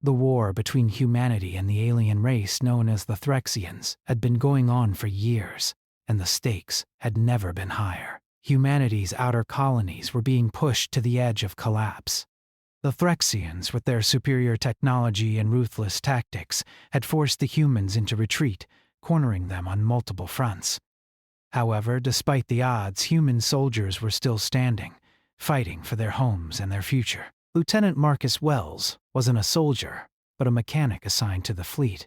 The war between humanity and the alien race known as the Threxians had been going on for years, and the stakes had never been higher. Humanity's outer colonies were being pushed to the edge of collapse. The Threxians, with their superior technology and ruthless tactics, had forced the humans into retreat, cornering them on multiple fronts. However, despite the odds, human soldiers were still standing, fighting for their homes and their future. Lieutenant Marcus Wells wasn't a soldier, but a mechanic assigned to the fleet.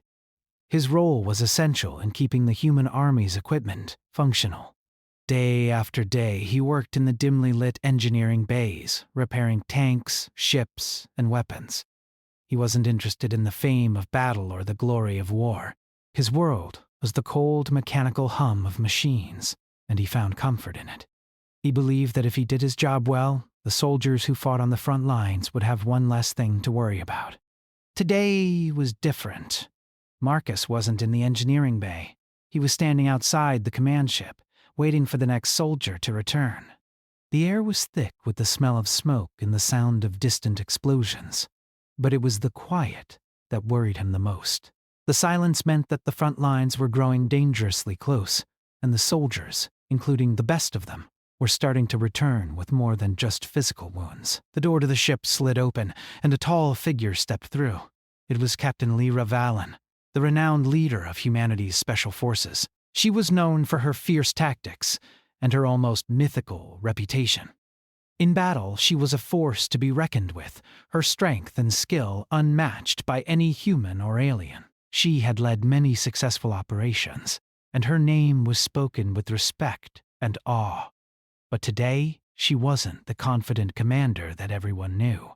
His role was essential in keeping the human army's equipment functional. Day after day, he worked in the dimly lit engineering bays, repairing tanks, ships, and weapons. He wasn't interested in the fame of battle or the glory of war. His world was the cold mechanical hum of machines, and he found comfort in it. He believed that if he did his job well, the soldiers who fought on the front lines would have one less thing to worry about. Today was different. Marcus wasn't in the engineering bay. He was standing outside the command ship, waiting for the next soldier to return. The air was thick with the smell of smoke and the sound of distant explosions. But it was the quiet that worried him the most. The silence meant that the front lines were growing dangerously close, and the soldiers, including the best of them, were starting to return with more than just physical wounds. The door to the ship slid open, and a tall figure stepped through. It was Captain Lyra Valen, the renowned leader of humanity's special forces. She was known for her fierce tactics and her almost mythical reputation. In battle, she was a force to be reckoned with, her strength and skill unmatched by any human or alien. She had led many successful operations, and her name was spoken with respect and awe. But today, she wasn't the confident commander that everyone knew.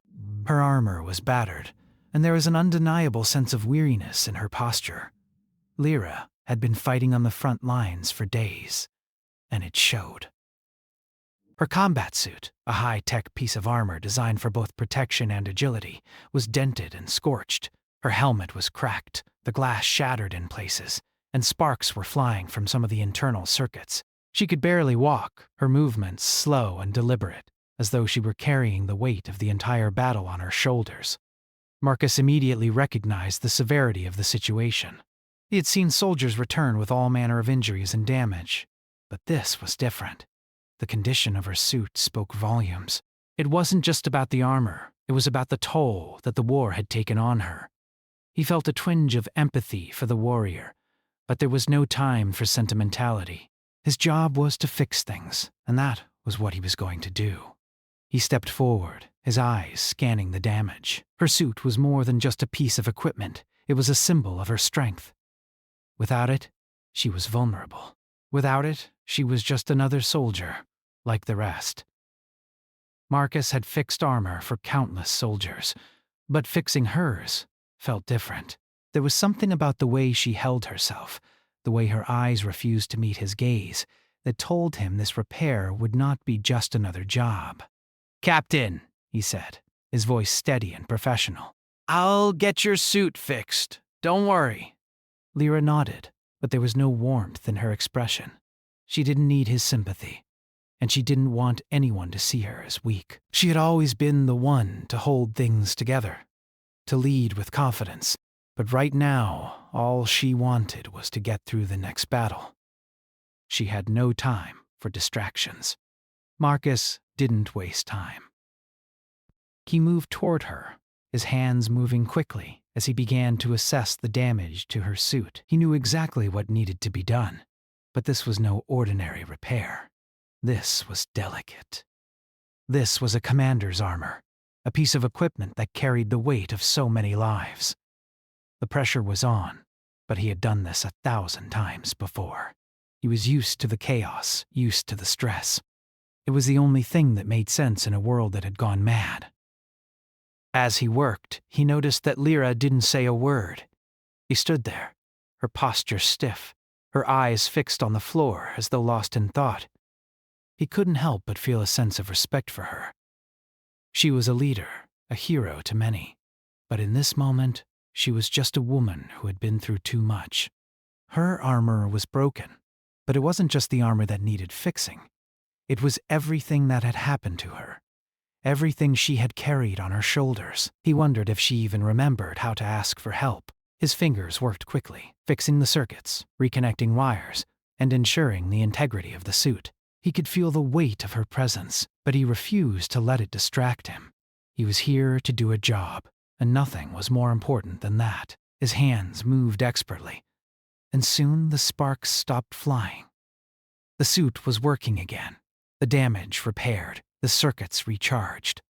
Her armor was battered, and there was an undeniable sense of weariness in her posture. Lyra had been fighting on the front lines for days, and it showed. Her combat suit, a high-tech piece of armor designed for both protection and agility, was dented and scorched. Her helmet was cracked, the glass shattered in places, and sparks were flying from some of the internal circuits. She could barely walk, her movements slow and deliberate, as though she were carrying the weight of the entire battle on her shoulders. Marcus immediately recognized the severity of the situation. He had seen soldiers return with all manner of injuries and damage, but this was different. The condition of her suit spoke volumes. It wasn't just about the armor, it was about the toll that the war had taken on her. He felt a twinge of empathy for the warrior, but there was no time for sentimentality. His job was to fix things, and that was what he was going to do. He stepped forward, his eyes scanning the damage. Her suit was more than just a piece of equipment. It was a symbol of her strength. Without it, she was vulnerable. Without it, she was just another soldier, like the rest. Marcus had fixed armor for countless soldiers, but fixing hers felt different. There was something about the way she held herself, the way her eyes refused to meet his gaze, that told him this repair would not be just another job. "Captain," he said, his voice steady and professional. "I'll get your suit fixed. Don't worry." Lyra nodded, but there was no warmth in her expression. She didn't need his sympathy, and she didn't want anyone to see her as weak. She had always been the one to hold things together, to lead with confidence. But right now, all she wanted was to get through the next battle. She had no time for distractions. Marcus didn't waste time. He moved toward her, his hands moving quickly as he began to assess the damage to her suit. He knew exactly what needed to be done, but this was no ordinary repair. This was delicate. This was a commander's armor, a piece of equipment that carried the weight of so many lives. The pressure was on, but he had done this 1,000 times before. He was used to the chaos, used to the stress. It was the only thing that made sense in a world that had gone mad. As he worked, he noticed that Lyra didn't say a word. He stood there, her posture stiff, her eyes fixed on the floor as though lost in thought. He couldn't help but feel a sense of respect for her. She was a leader, a hero to many, but in this moment, she was just a woman who had been through too much. Her armor was broken, but it wasn't just the armor that needed fixing. It was everything that had happened to her. everything she had carried on her shoulders. He wondered if she even remembered how to ask for help. His fingers worked quickly, fixing the circuits, reconnecting wires, and ensuring the integrity of the suit. He could feel the weight of her presence, but he refused to let it distract him. He was here to do a job, and nothing was more important than that. His hands moved expertly, and soon the sparks stopped flying. The suit was working again, the damage repaired, the circuits recharged.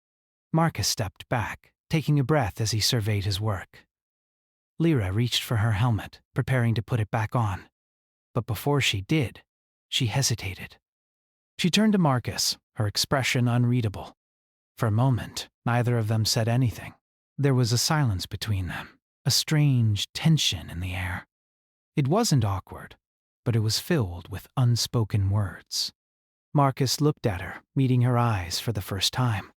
Marcus stepped back, taking a breath as he surveyed his work. Lyra reached for her helmet, preparing to put it back on. But before she did, she hesitated. She turned to Marcus, her expression unreadable. For a moment, neither of them said anything. There was a silence between them, a strange tension in the air. It wasn't awkward, but it was filled with unspoken words. Marcus looked at her, meeting her eyes for the first time.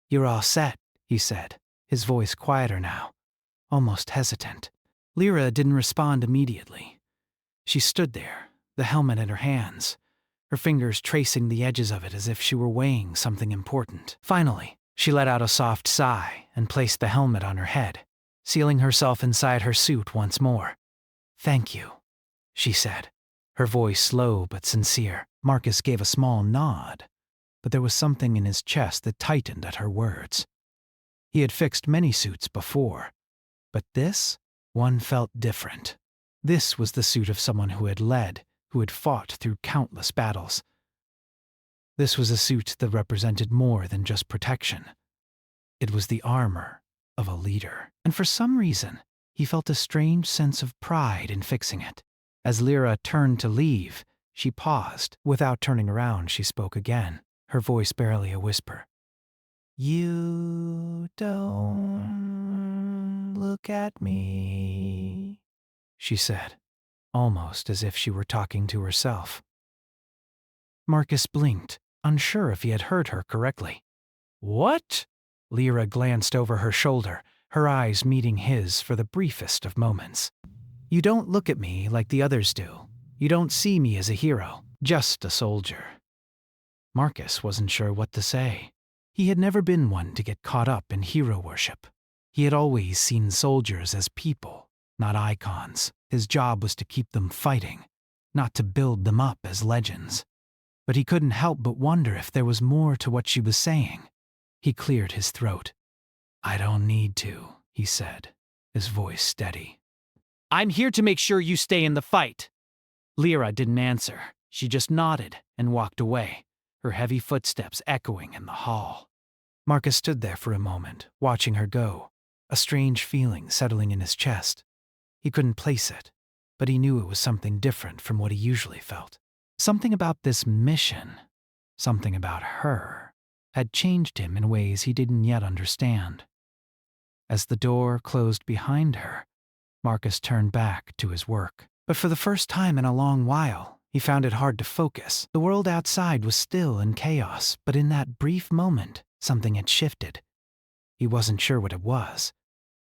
"You're all set," he said, his voice quieter now, almost hesitant. Lyra didn't respond immediately. She stood there, the helmet in her hands, her fingers tracing the edges of it as if she were weighing something important. Finally, she let out a soft sigh and placed the helmet on her head, sealing herself inside her suit once more. "Thank you," she said, her voice slow but sincere. Marcus gave a small nod, but there was something in his chest that tightened at her words. He had fixed many suits before, but this one felt different. This was the suit of someone who had led, who had fought through countless battles. This was a suit that represented more than just protection. It was the armor of a leader, and for some reason, he felt a strange sense of pride in fixing it. As Lyra turned to leave, she paused. Without turning around, she spoke again, her voice barely a whisper. "You don't look at me," she said, almost as if she were talking to herself. Marcus blinked, unsure if he had heard her correctly. "What?" Lyra glanced over her shoulder, her eyes meeting his for the briefest of moments. "You don't look at me like the others do. You don't see me as a hero, just a soldier." Marcus wasn't sure what to say. He had never been one to get caught up in hero worship. He had always seen soldiers as people, not icons. His job was to keep them fighting, not to build them up as legends. But he couldn't help but wonder if there was more to what she was saying. He cleared his throat. "I don't need to," he said, his voice steady. "I'm here to make sure you stay in the fight." Lyra didn't answer. She just nodded and walked away, her heavy footsteps echoing in the hall. Marcus stood there for a moment, watching her go, a strange feeling settling in his chest. He couldn't place it, but he knew it was something different from what he usually felt. Something about this mission, something about her, had changed him in ways he didn't yet understand. As the door closed behind her, Marcus turned back to his work. But for the first time in a long while, he found it hard to focus. The world outside was still in chaos, but in that brief moment, something had shifted. He wasn't sure what it was,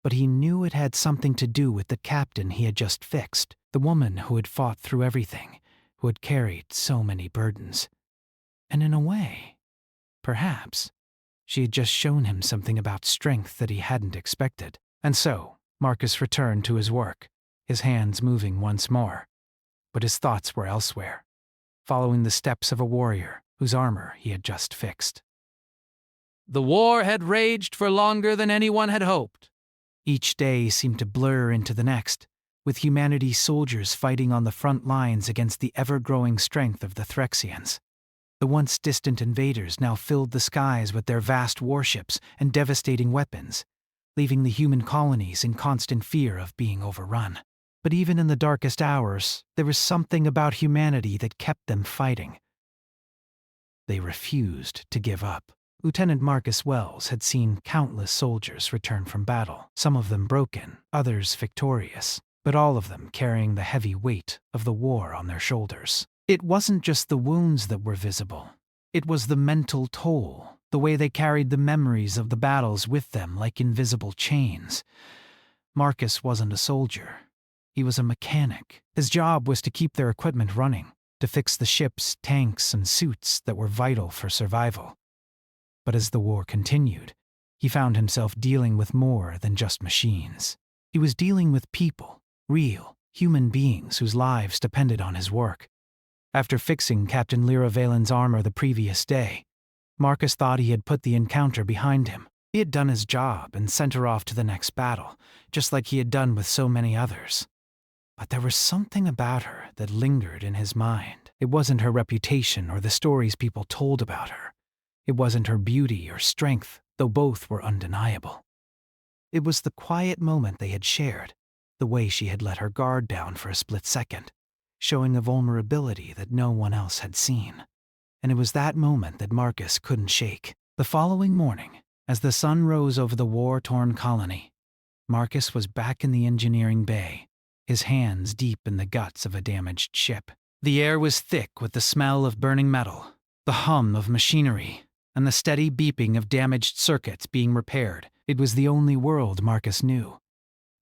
but he knew it had something to do with the captain he had just fixed, the woman who had fought through everything, who had carried so many burdens. And in a way, perhaps, she had just shown him something about strength that he hadn't expected. And so, Marcus returned to his work, his hands moving once more. But his thoughts were elsewhere, following the steps of a warrior whose armor he had just fixed. The war had raged for longer than anyone had hoped. Each day seemed to blur into the next, with humanity's soldiers fighting on the front lines against the ever-growing strength of the Threxians. The once distant invaders now filled the skies with their vast warships and devastating weapons, leaving the human colonies in constant fear of being overrun. But even in the darkest hours, there was something about humanity that kept them fighting. They refused to give up. Lieutenant Marcus Wells had seen countless soldiers return from battle, some of them broken, others victorious, but all of them carrying the heavy weight of the war on their shoulders. It wasn't just the wounds that were visible. It was the mental toll, the way they carried the memories of the battles with them like invisible chains. Marcus wasn't a soldier. He was a mechanic. His job was to keep their equipment running, to fix the ships, tanks, and suits that were vital for survival. But as the war continued, he found himself dealing with more than just machines. He was dealing with people, real, human beings whose lives depended on his work. After fixing Captain Lyra Valen's armor the previous day, Marcus thought he had put the encounter behind him. He had done his job and sent her off to the next battle, just like he had done with so many others. But there was something about her that lingered in his mind. It wasn't her reputation or the stories people told about her. It wasn't her beauty or strength, though both were undeniable. It was the quiet moment they had shared, the way she had let her guard down for a split second, showing a vulnerability that no one else had seen. And it was that moment that Marcus couldn't shake. The following morning, as the sun rose over the war-torn colony, Marcus was back in the engineering bay, his hands deep in the guts of a damaged ship. The air was thick with the smell of burning metal, the hum of machinery, and the steady beeping of damaged circuits being repaired. It was the only world Marcus knew.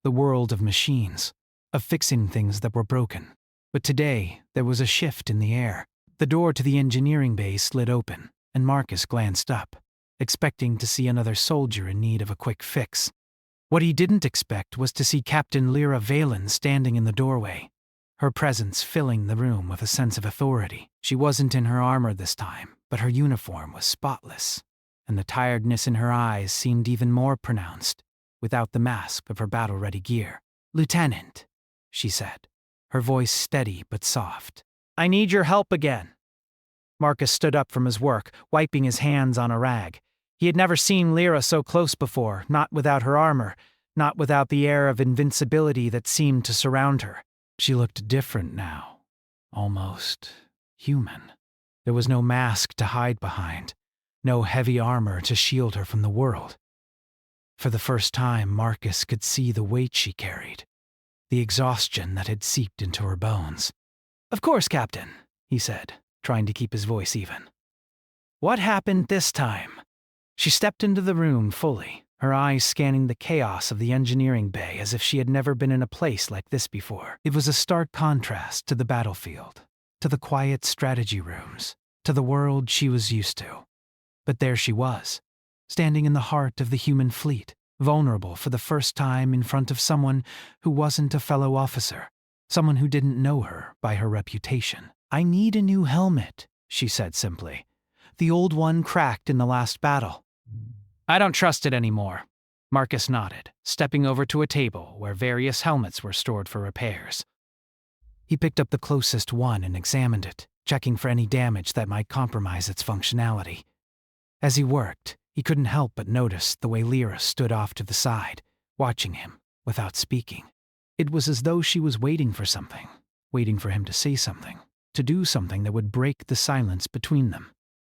The world of machines, of fixing things that were broken. But today, there was a shift in the air. The door to the engineering bay slid open, and Marcus glanced up, expecting to see another soldier in need of a quick fix. What he didn't expect was to see Captain Lyra Valen standing in the doorway, her presence filling the room with a sense of authority. She wasn't in her armor this time, but her uniform was spotless, and the tiredness in her eyes seemed even more pronounced, without the mask of her battle-ready gear. "Lieutenant," she said, her voice steady but soft. "I need your help again." Marcus stood up from his work, wiping his hands on a rag. He had never seen Lyra so close before, not without her armor, not without the air of invincibility that seemed to surround her. She looked different now, almost human. There was no mask to hide behind, no heavy armor to shield her from the world. For the first time, Marcus could see the weight she carried, the exhaustion that had seeped into her bones. "Of course, Captain," he said, trying to keep his voice even. "What happened this time?" She stepped into the room fully, her eyes scanning the chaos of the engineering bay as if she had never been in a place like this before. It was a stark contrast to the battlefield, to the quiet strategy rooms, to the world she was used to. But there she was, standing in the heart of the human fleet, vulnerable for the first time in front of someone who wasn't a fellow officer, someone who didn't know her by her reputation. "I need a new helmet," she said simply. "The old one cracked in the last battle." "I don't trust it anymore," Marcus nodded, stepping over to a table where various helmets were stored for repairs. He picked up the closest one and examined it, checking for any damage that might compromise its functionality. As he worked, he couldn't help but notice the way Lyra stood off to the side, watching him without speaking. It was as though she was waiting for something, waiting for him to say something, to do something that would break the silence between them.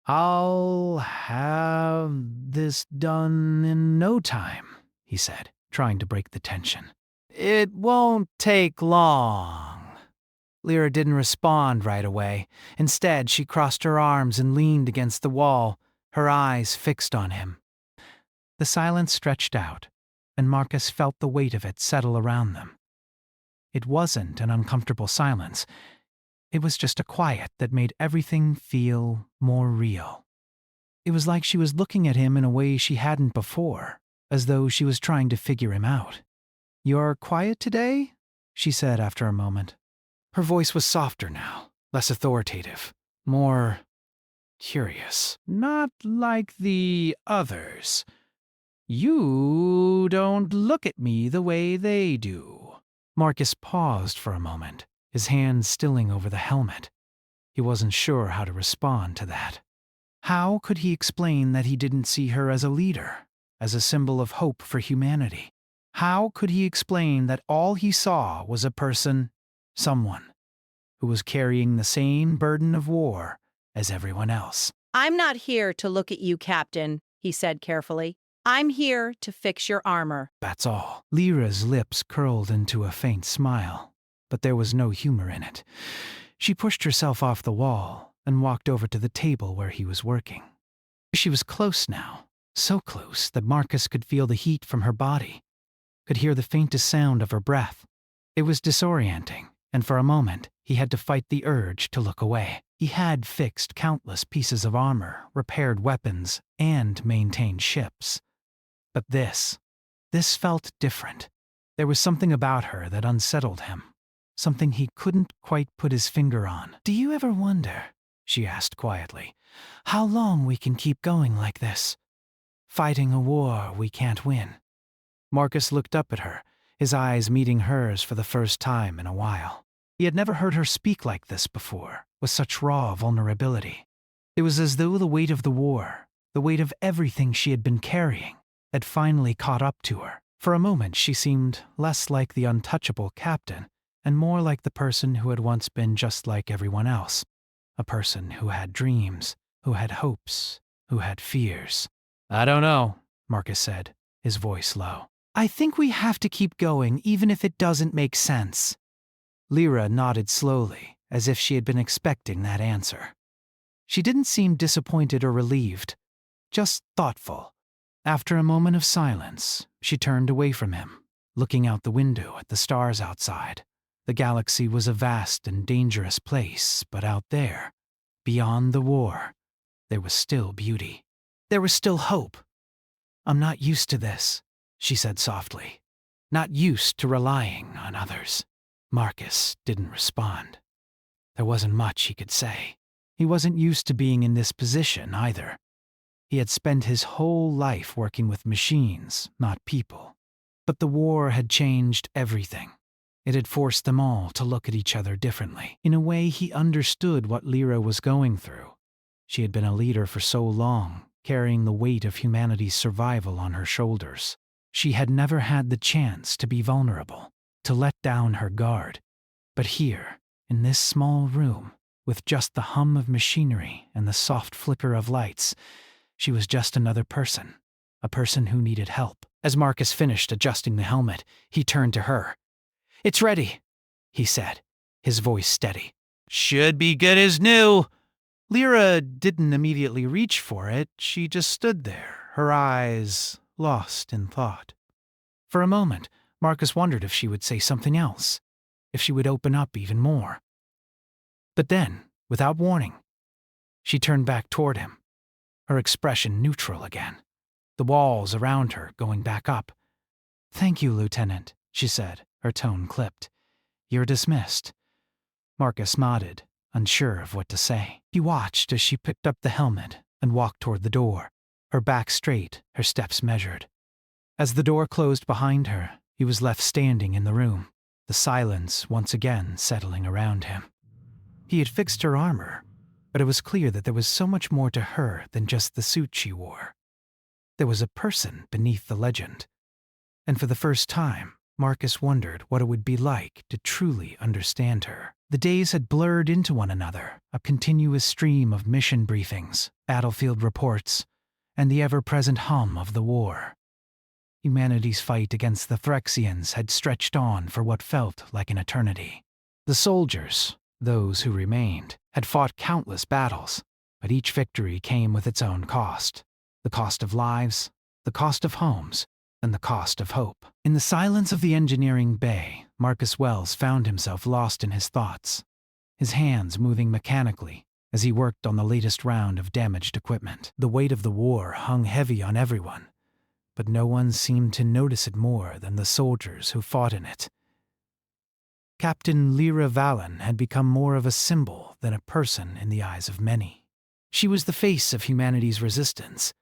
"I'll have this done in no time," he said, trying to break the tension. "It won't take long." Lyra didn't respond right away. Instead, she crossed her arms and leaned against the wall, her eyes fixed on him. The silence stretched out, and Marcus felt the weight of it settle around them. It wasn't an uncomfortable silence. It was just a quiet that made everything feel more real. It was like she was looking at him in a way she hadn't before, as though she was trying to figure him out. "You're quiet today?" she said after a moment. Her voice was softer now, less authoritative, more curious. "Not like the others. You don't look at me the way they do." Marcus paused for a moment, his hands stilling over the helmet. He wasn't sure how to respond to that. How could he explain that he didn't see her as a leader, as a symbol of hope for humanity? How could he explain that all he saw was a person, someone, who was carrying the same burden of war as everyone else? "I'm not here to look at you, Captain," he said carefully. "I'm here to fix your armor." That's all. Lyra's lips curled into a faint smile, but there was no humor in it. She pushed herself off the wall and walked over to the table where he was working. She was close now, so close that Marcus could feel the heat from her body, could hear the faintest sound of her breath. It was disorienting, and for a moment he had to fight the urge to look away. He had fixed countless pieces of armor, repaired weapons, and maintained ships. But this felt different. There was something about her that unsettled him, something he couldn't quite put his finger on. "Do you ever wonder," she asked quietly, "how long we can keep going like this? Fighting a war we can't win." Marcus looked up at her, his eyes meeting hers for the first time in a while. He had never heard her speak like this before, with such raw vulnerability. It was as though the weight of the war, the weight of everything she had been carrying, had finally caught up to her. For a moment she seemed less like the untouchable captain and more like the person who had once been just like everyone else. A person who had dreams, who had hopes, who had fears. "I don't know," Marcus said, his voice low. "I think we have to keep going even if it doesn't make sense." Lyra nodded slowly, as if she had been expecting that answer. She didn't seem disappointed or relieved, just thoughtful. After a moment of silence, she turned away from him, looking out the window at the stars outside. The galaxy was a vast and dangerous place, but out there, beyond the war, there was still beauty. There was still hope. "I'm not used to this," she said softly. "Not used to relying on others." Marcus didn't respond. There wasn't much he could say. He wasn't used to being in this position either. He had spent his whole life working with machines, not people. But the war had changed everything. It had forced them all to look at each other differently. In a way, he understood what Lyra was going through. She had been a leader for so long, carrying the weight of humanity's survival on her shoulders. She had never had the chance to be vulnerable, to let down her guard. But here, in this small room, with just the hum of machinery and the soft flicker of lights, she was just another person, a person who needed help. As Marcus finished adjusting the helmet, he turned to her. "It's ready," he said, his voice steady. "Should be good as new." Lyra didn't immediately reach for it. She just stood there, her eyes lost in thought. For a moment, Marcus wondered if she would say something else, if she would open up even more. But then, without warning, she turned back toward him, her expression neutral again, the walls around her going back up. "Thank you, Lieutenant," she said, her tone clipped. "You're dismissed." Marcus nodded, unsure of what to say. He watched as she picked up the helmet and walked toward the door, her back straight, her steps measured. As the door closed behind her, he was left standing in the room, the silence once again settling around him. He had fixed her armor, but it was clear that there was so much more to her than just the suit she wore. There was a person beneath the legend. And for the first time, Marcus wondered what it would be like to truly understand her. The days had blurred into one another, a continuous stream of mission briefings, battlefield reports, and the ever-present hum of the war. Humanity's fight against the Threxians had stretched on for what felt like an eternity. The soldiers, those who remained, had fought countless battles, but each victory came with its own cost. The cost of lives, the cost of homes, and the cost of hope. In the silence of the engineering bay, Marcus Wells found himself lost in his thoughts, his hands moving mechanically as he worked on the latest round of damaged equipment. The weight of the war hung heavy on everyone, but no one seemed to notice it more than the soldiers who fought in it. Captain Lyra Vallon had become more of a symbol than a person in the eyes of many. She was the face of humanity's resistance,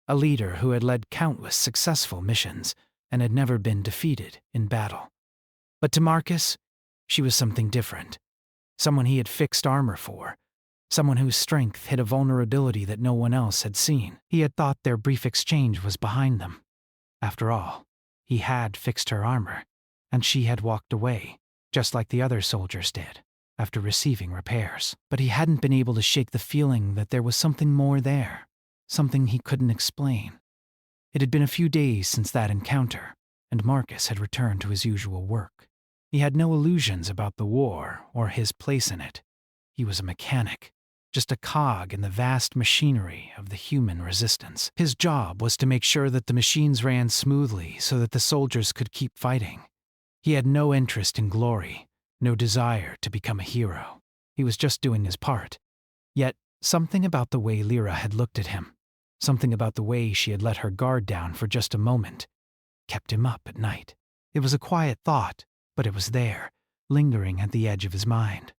a leader who had led countless successful missions and had never been defeated in battle. But to Marcus, she was something different, someone he had fixed armor for, someone whose strength hid a vulnerability that no one else had seen. He had thought their brief exchange was behind them. After all, he had fixed her armor, and she had walked away, just like the other soldiers did, after receiving repairs. But he hadn't been able to shake the feeling that there was something more there, something he couldn't explain. It had been a few days since that encounter, and Marcus had returned to his usual work. He had no illusions about the war or his place in it. He was a mechanic, just a cog in the vast machinery of the human resistance. His job was to make sure that the machines ran smoothly so that the soldiers could keep fighting. He had no interest in glory, no desire to become a hero. He was just doing his part, Yet, something about the way Lyra had looked at him, something about the way she had let her guard down for just a moment, kept him up at night. It was a quiet thought, but it was there, lingering at the edge of his mind.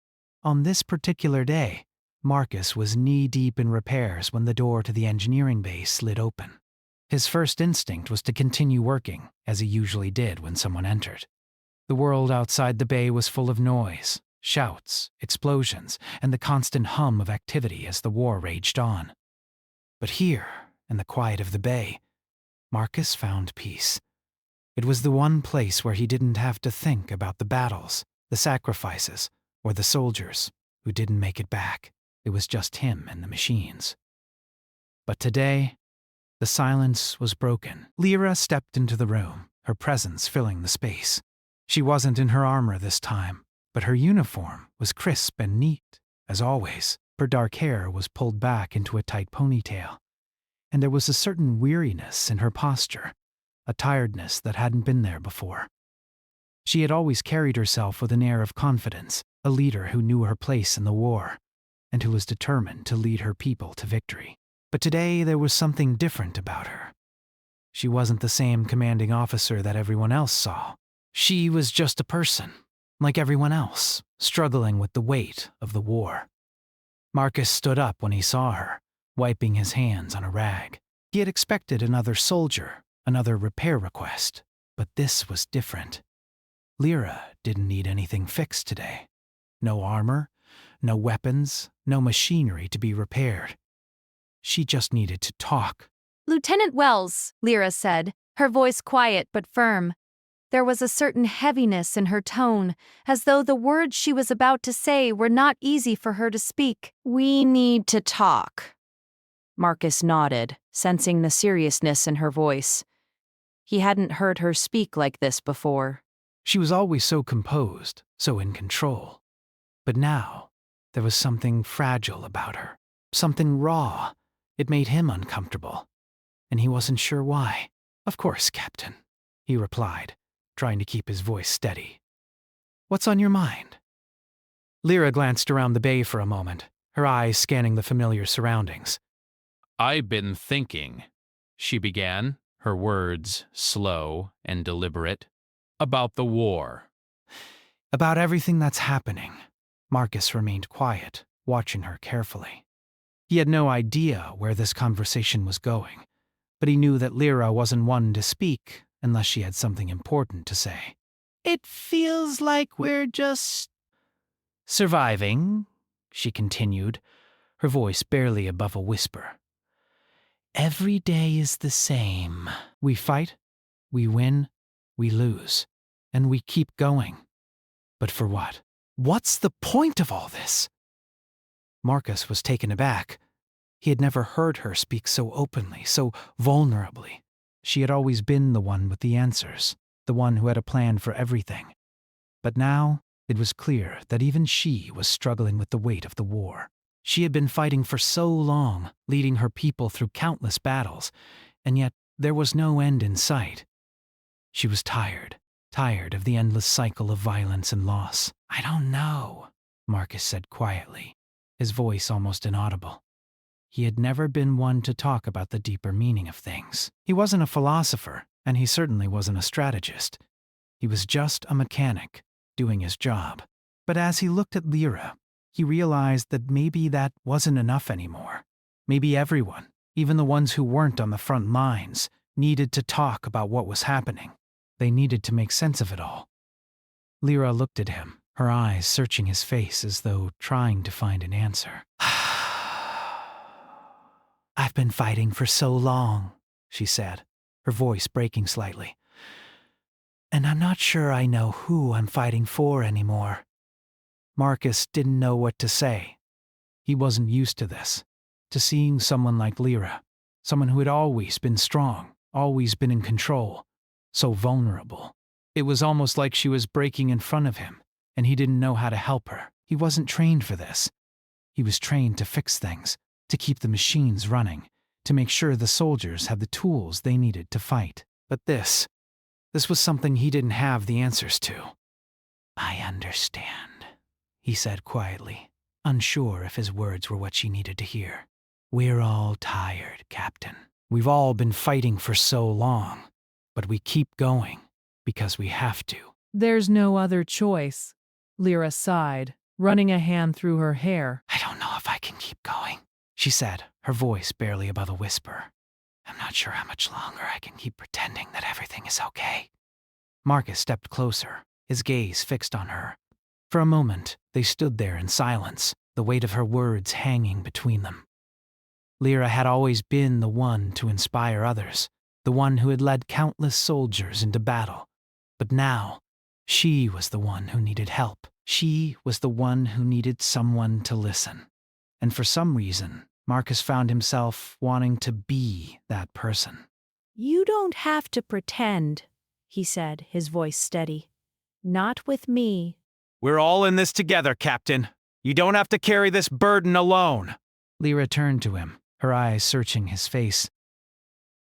On this particular day, Marcus was knee-deep in repairs when the door to the engineering bay slid open. His first instinct was to continue working, as he usually did when someone entered. The world outside the bay was full of noise, shouts, explosions, and the constant hum of activity as the war raged on. But here, in the quiet of the bay, Marcus found peace. It was the one place where he didn't have to think about the battles, the sacrifices, or the soldiers who didn't make it back. It was just him and the machines. But today, the silence was broken. Lyra stepped into the room, her presence filling the space. She wasn't in her armor this time, but her uniform was crisp and neat, as always. Her dark hair was pulled back into a tight ponytail, and there was a certain weariness in her posture, a tiredness that hadn't been there before. She had always carried herself with an air of confidence, a leader who knew her place in the war, and who was determined to lead her people to victory. But today there was something different about her. She wasn't the same commanding officer that everyone else saw. She was just a person, like everyone else, struggling with the weight of the war. Marcus stood up when he saw her, wiping his hands on a rag. He had expected another soldier, another repair request, but this was different. Lyra didn't need anything fixed today. No armor, no weapons, no machinery to be repaired. She just needed to talk. "Lieutenant Wells," Lyra said, her voice quiet but firm. There was a certain heaviness in her tone, as though the words she was about to say were not easy for her to speak. "We need to talk." Marcus nodded, sensing the seriousness in her voice. He hadn't heard her speak like this before. She was always so composed, so in control. But now, there was something fragile about her, something raw. It made him uncomfortable, and he wasn't sure why. "Of course, Captain," he replied, trying to keep his voice steady. "What's on your mind?" Lyra glanced around the bay for a moment, her eyes scanning the familiar surroundings. "I've been thinking," she began, her words slow and deliberate, "about the war." "About everything that's happening." Marcus remained quiet, watching her carefully. He had no idea where this conversation was going, but he knew that Lyra wasn't one to speak unless she had something important to say. "It feels like we're just surviving," she continued, her voice barely above a whisper. "Every day is the same. We fight, we win, we lose, and we keep going. But for what? What's the point of all this?" Marcus was taken aback. He had never heard her speak so openly, so vulnerably. She had always been the one with the answers, the one who had a plan for everything. But now, it was clear that even she was struggling with the weight of the war. She had been fighting for so long, leading her people through countless battles, and yet there was no end in sight. She was tired of the endless cycle of violence and loss. "I don't know," Marcus said quietly, his voice almost inaudible. He had never been one to talk about the deeper meaning of things. He wasn't a philosopher, and he certainly wasn't a strategist. He was just a mechanic, doing his job. But as he looked at Lyra, he realized that maybe that wasn't enough anymore. Maybe everyone, even the ones who weren't on the front lines, needed to talk about what was happening. They needed to make sense of it all. Lyra looked at him, her eyes searching his face as though trying to find an answer. "I've been fighting for so long," she said, her voice breaking slightly. "And I'm not sure I know who I'm fighting for anymore." Marcus didn't know what to say. He wasn't used to this, to seeing someone like Lyra, someone who had always been strong, always been in control, so vulnerable. It was almost like she was breaking in front of him, and he didn't know how to help her. He wasn't trained for this. He was trained to fix things, to keep the machines running, to make sure the soldiers had the tools they needed to fight. But this was something he didn't have the answers to. "I understand," he said quietly. unsure if his words were what she needed to hear. "We're all tired, Captain. We've all been fighting for so long, but we keep going because we have to." There's no other choice, Lyra sighed, running a hand through her hair. "I don't know if I can keep going," she said, her voice barely above a whisper. "I'm not sure how much longer I can keep pretending that everything is okay." Marcus stepped closer, his gaze fixed on her. For a moment, they stood there in silence, the weight of her words hanging between them. Lyra had always been the one to inspire others, the one who had led countless soldiers into battle. But now, she was the one who needed help. She was the one who needed someone to listen. And for some reason, Marcus found himself wanting to be that person. "You don't have to pretend," he said, his voice steady. "Not with me." "We're all in this together, Captain. You don't have to carry this burden alone." Lyra turned to him, her eyes searching his face.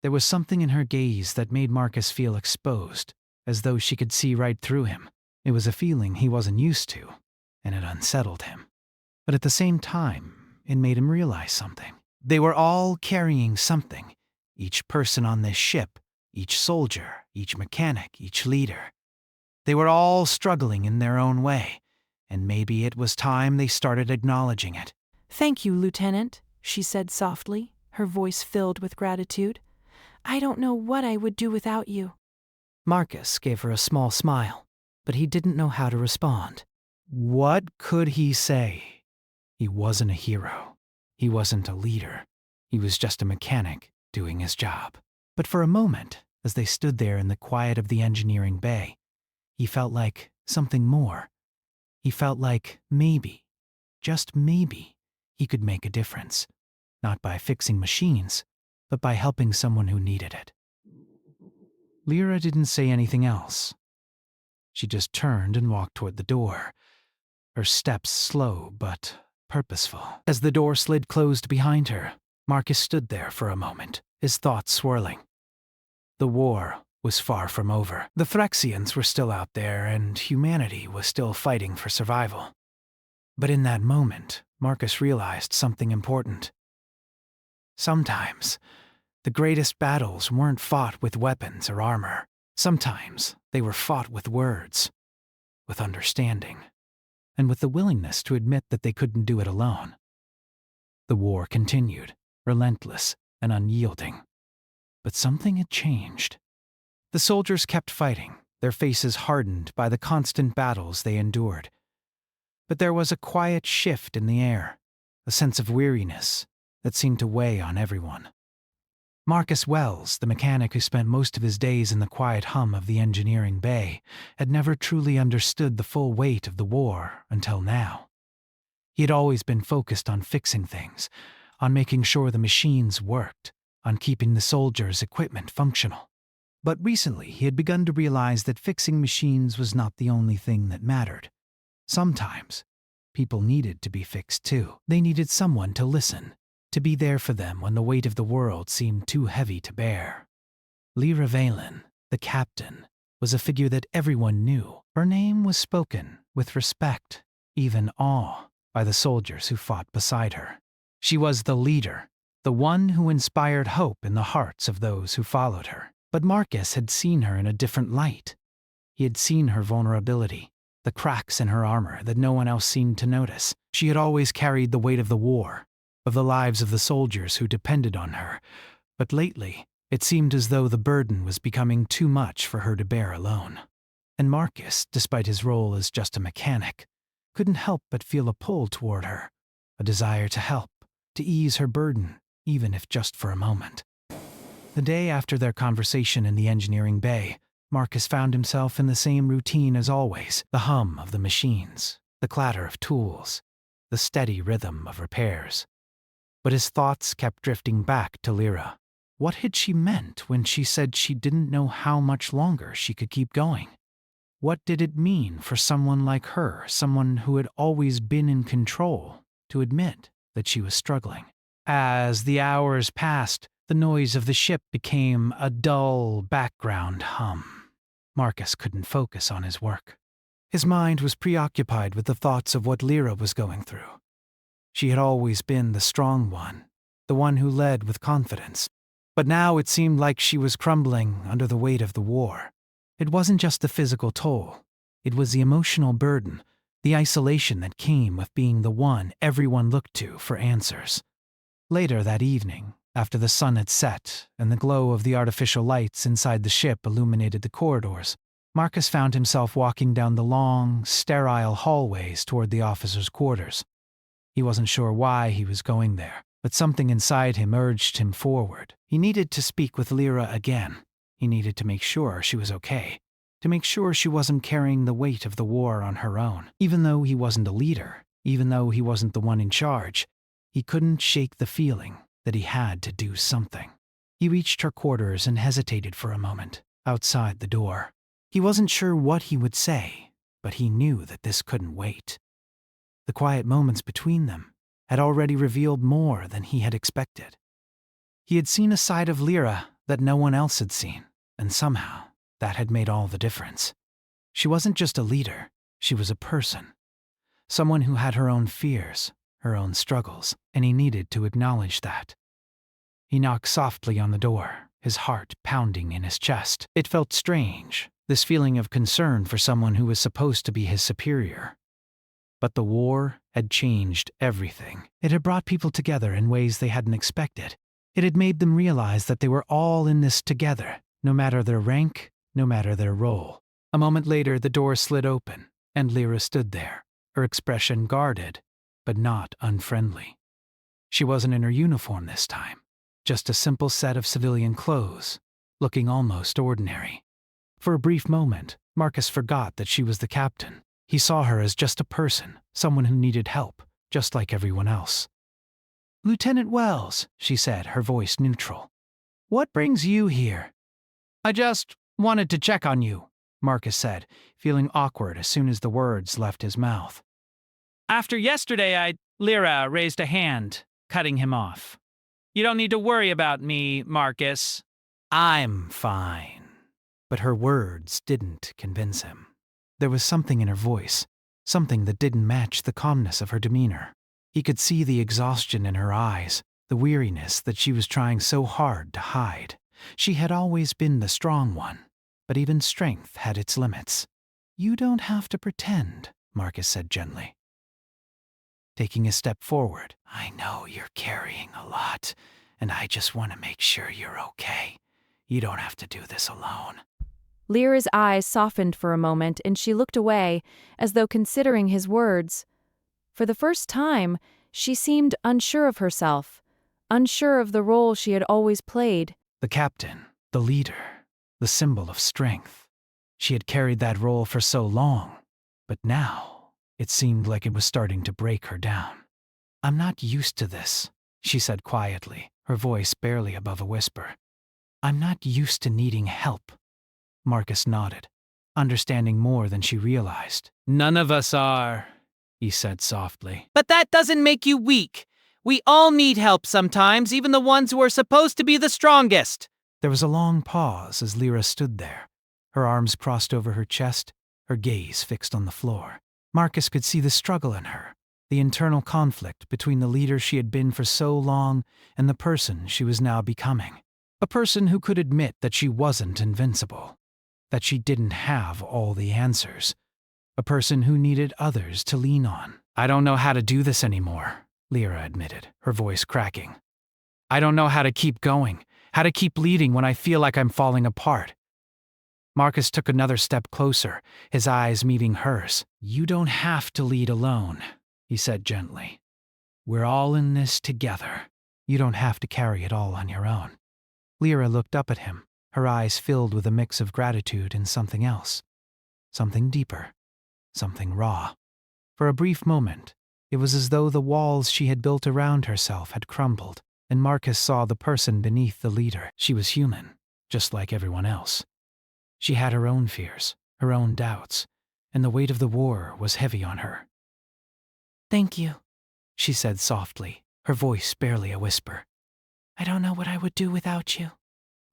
There was something in her gaze that made Marcus feel exposed, as though she could see right through him. It was a feeling he wasn't used to, and it unsettled him. But at the same time, it made him realize something. They were all carrying something, each person on this ship, each soldier, each mechanic, each leader. They were all struggling in their own way, and maybe it was time they started acknowledging it. "Thank you, Lieutenant," she said softly, her voice filled with gratitude. "I don't know what I would do without you." Marcus gave her a small smile, but he didn't know how to respond. What could he say? He wasn't a hero. He wasn't a leader. He was just a mechanic doing his job. But for a moment, as they stood there in the quiet of the engineering bay, he felt like something more. He felt like maybe, just maybe, he could make a difference. Not by fixing machines, but by helping someone who needed it. Lyra didn't say anything else. She just turned and walked toward the door, her steps slow but purposeful. As the door slid closed behind her, Marcus stood there for a moment, his thoughts swirling. The war was far from over. The Phyrexians were still out there, and humanity was still fighting for survival. But in that moment, Marcus realized something important. Sometimes, the greatest battles weren't fought with weapons or armor. Sometimes they were fought with words, with understanding, and with the willingness to admit that they couldn't do it alone. The war continued, relentless and unyielding. But something had changed. The soldiers kept fighting, their faces hardened by the constant battles they endured. But there was a quiet shift in the air, a sense of weariness that seemed to weigh on everyone. Marcus Wells, the mechanic who spent most of his days in the quiet hum of the engineering bay, had never truly understood the full weight of the war until now. He had always been focused on fixing things, on making sure the machines worked, on keeping the soldiers' equipment functional. But recently he had begun to realize that fixing machines was not the only thing that mattered. Sometimes, people needed to be fixed too. They needed someone to listen, to be there for them when the weight of the world seemed too heavy to bear. Lyra Valen, the captain, was a figure that everyone knew. Her name was spoken with respect, even awe, by the soldiers who fought beside her. She was the leader, the one who inspired hope in the hearts of those who followed her. But Marcus had seen her in a different light. He had seen her vulnerability, the cracks in her armor that no one else seemed to notice. She had always carried the weight of the war, of the lives of the soldiers who depended on her, but lately it seemed as though the burden was becoming too much for her to bear alone. And Marcus, despite his role as just a mechanic, couldn't help but feel a pull toward her, a desire to help, to ease her burden, even if just for a moment. The day after their conversation in the engineering bay, Marcus found himself in the same routine as always, the hum of the machines, the clatter of tools, the steady rhythm of repairs. But his thoughts kept drifting back to Lyra. What had she meant when she said she didn't know how much longer she could keep going? What did it mean for someone like her, someone who had always been in control, to admit that she was struggling? As the hours passed, the noise of the ship became a dull background hum. Marcus couldn't focus on his work. His mind was preoccupied with the thoughts of what Lyra was going through. She had always been the strong one, the one who led with confidence. But now it seemed like she was crumbling under the weight of the war. It wasn't just the physical toll. It was the emotional burden, the isolation that came with being the one everyone looked to for answers. Later that evening, after the sun had set and the glow of the artificial lights inside the ship illuminated the corridors, Marcus found himself walking down the long, sterile hallways toward the officers' quarters. He wasn't sure why he was going there, but something inside him urged him forward. He needed to speak with Lyra again. He needed to make sure she was okay, to make sure she wasn't carrying the weight of the war on her own. Even though he wasn't a leader, even though he wasn't the one in charge, he couldn't shake the feeling that he had to do something. He reached her quarters and hesitated for a moment, outside the door. He wasn't sure what he would say, but he knew that this couldn't wait. The quiet moments between them had already revealed more than he had expected. He had seen a side of Lyra that no one else had seen, and somehow that had made all the difference. She wasn't just a leader, she was a person. Someone who had her own fears, her own struggles, and he needed to acknowledge that. He knocked softly on the door, his heart pounding in his chest. It felt strange, this feeling of concern for someone who was supposed to be his superior. But the war had changed everything. It had brought people together in ways they hadn't expected. It had made them realize that they were all in this together, no matter their rank, no matter their role. A moment later, the door slid open, and Lyra stood there, her expression guarded, but not unfriendly. She wasn't in her uniform this time, just a simple set of civilian clothes, looking almost ordinary. For a brief moment, Marcus forgot that she was the captain. He saw her as just a person, someone who needed help, just like everyone else. "Lieutenant Wells," she said, her voice neutral. "What brings you here?" "I just wanted to check on you," Marcus said, feeling awkward as soon as the words left his mouth. "After yesterday, Lyra raised a hand, cutting him off. You don't need to worry about me, Marcus. I'm fine." But her words didn't convince him. There was something in her voice, something that didn't match the calmness of her demeanor. He could see the exhaustion in her eyes, the weariness that she was trying so hard to hide. She had always been the strong one, but even strength had its limits. "You don't have to pretend," Marcus said gently. Taking a step forward, "I know you're carrying a lot, and I just want to make sure you're okay. You don't have to do this alone." Lyra's eyes softened for a moment and she looked away, as though considering his words. For the first time, she seemed unsure of herself, unsure of the role she had always played. The captain, the leader, the symbol of strength. She had carried that role for so long, but now it seemed like it was starting to break her down. "I'm not used to this," she said quietly, her voice barely above a whisper. "I'm not used to needing help." Marcus nodded, understanding more than she realized. "None of us are," he said softly. "But that doesn't make you weak. We all need help sometimes, even the ones who are supposed to be the strongest." There was a long pause as Lyra stood there, her arms crossed over her chest, her gaze fixed on the floor. Marcus could see the struggle in her, the internal conflict between the leader she had been for so long and the person she was now becoming. A person who could admit that she wasn't invincible, that she didn't have all the answers. A person who needed others to lean on. "I don't know how to do this anymore," Lyra admitted, her voice cracking. "I don't know how to keep going, how to keep leading when I feel like I'm falling apart." Marcus took another step closer, his eyes meeting hers. "You don't have to lead alone," he said gently. "We're all in this together. You don't have to carry it all on your own." Lyra looked up at him, her eyes filled with a mix of gratitude and something else. Something deeper. Something raw. For a brief moment, it was as though the walls she had built around herself had crumbled, and Marcus saw the person beneath the leader. She was human, just like everyone else. She had her own fears, her own doubts, and the weight of the war was heavy on her. "Thank you," she said softly, her voice barely a whisper. "I don't know what I would do without you."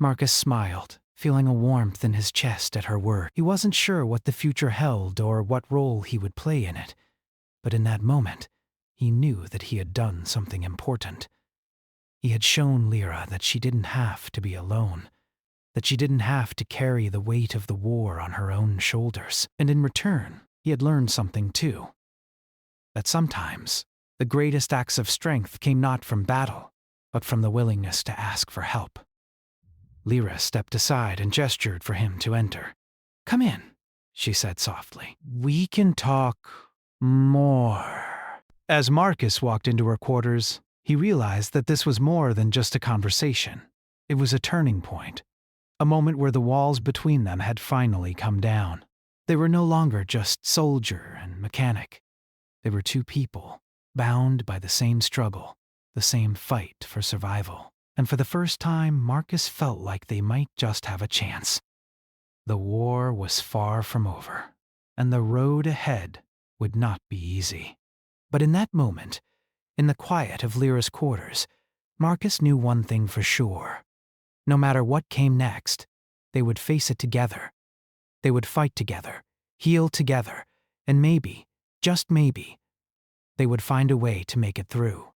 Marcus smiled, feeling a warmth in his chest at her word. He wasn't sure what the future held or what role he would play in it, but in that moment, he knew that he had done something important. He had shown Lyra that she didn't have to be alone, that she didn't have to carry the weight of the war on her own shoulders. And in return, he had learned something too. That sometimes, the greatest acts of strength came not from battle, but from the willingness to ask for help. Lyra stepped aside and gestured for him to enter. "Come in," she said softly. "We can talk more." As Marcus walked into her quarters, he realized that this was more than just a conversation. It was a turning point, a moment where the walls between them had finally come down. They were no longer just soldier and mechanic. They were two people, bound by the same struggle, the same fight for survival. And for the first time, Marcus felt like they might just have a chance. The war was far from over, and the road ahead would not be easy. But in that moment, in the quiet of Lyra's quarters, Marcus knew one thing for sure. No matter what came next, they would face it together. They would fight together, heal together, and maybe, just maybe, they would find a way to make it through.